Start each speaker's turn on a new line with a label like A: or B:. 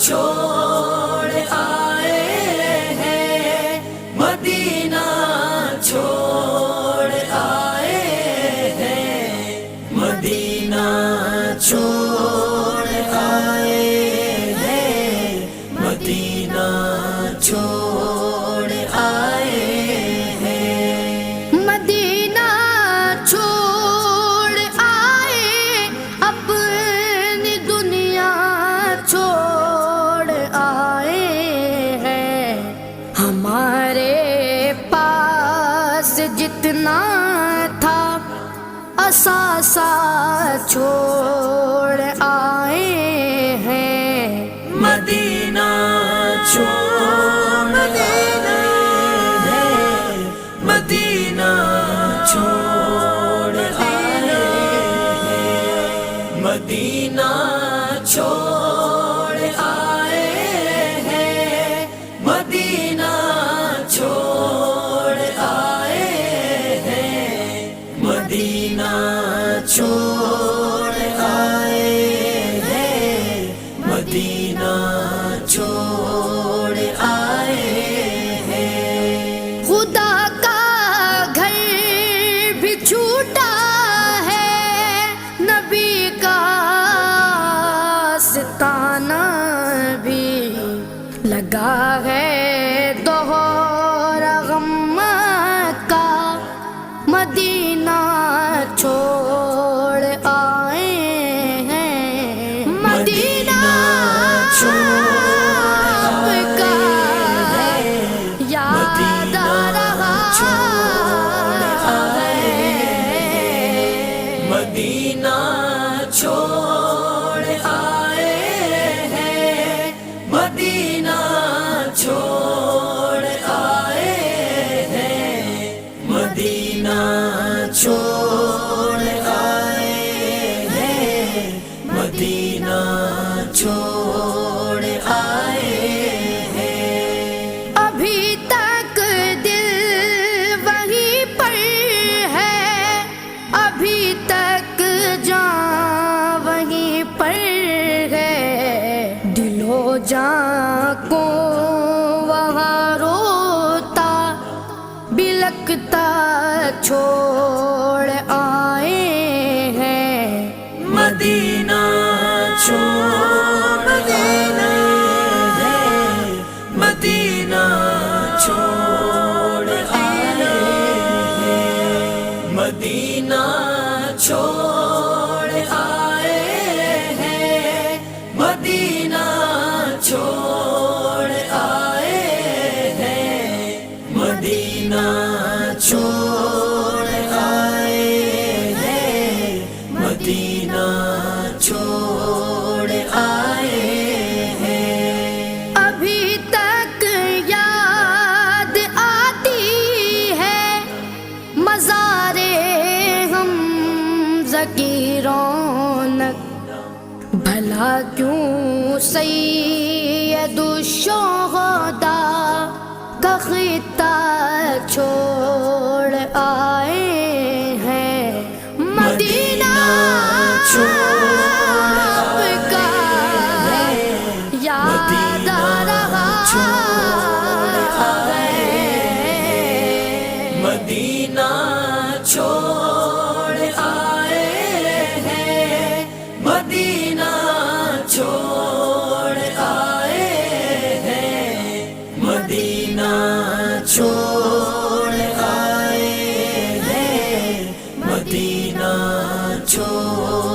A: چھوڑ آئے ہیں، مدینہ چھوڑ آئے ہیں، مدینہ چھوڑ آئے ہیں، مدینہ چھوڑ آئے ہیں،
B: مدینہ چھوڑ آئے، اپنی دنیا چھوڑ آئے ہیں، ہمارے پاس جتنا تھا اثاثہ چھوڑ آئے ہیں،
A: مدینہ چھوڑ آئے ہیں، مدینہ چھوڑ آئے ہیں، مدینہ چھوڑ آئے ہیں، مدینہ چھوڑ آئے ہیں، مدینہ چھوڑ آئے ہیں، مدینہ چھوڑ آئے ہیں،
B: خدا کا گھر بھی چھوٹا ہے، نبی کا ستانہ بھی لگا ہے، دوہرا غم کا مدینہ چھوڑ آئے ہیں، مدینہ آپ کا یاد آ رہا ہے،
A: مدینہ چھوڑ آئے ہیں، مدینہ چھوڑ آئے ہیں، مدینہ چھوڑ آئے ہیں، مدینہ چھوڑ آئے ہیں،
B: ابھی تک دل وہیں پر ہے، ابھی تک جان وہیں پر ہے، دل و جان کو وہاں روتا بلکتا چھوڑ آئے ہیں،
A: مدینہ چھوڑ آئے ہیں، مدینہ چھوڑ آئے ہیں، مدینہ چھوڑ آئے ہیں، مدینہ چھوڑ آئے ہیں، مدینہ چھوڑ آئے ہیں، مدینہ چھوڑ آئے ہیں،
B: ابھی تک یاد آتی ہے مزارے حمزہ کی رونق، بھلا کیوں سید الشہداء کا خطہ چھوڑ آئے ہیں، مدینہ آپ کا یاد آ رہا ہے،
A: مدینہ چھوڑ آئے ہیں، مدینہ چھوڑ آئے ہیں، مدینہ چھوڑ آئے ہیں، مدینہ چھوڑ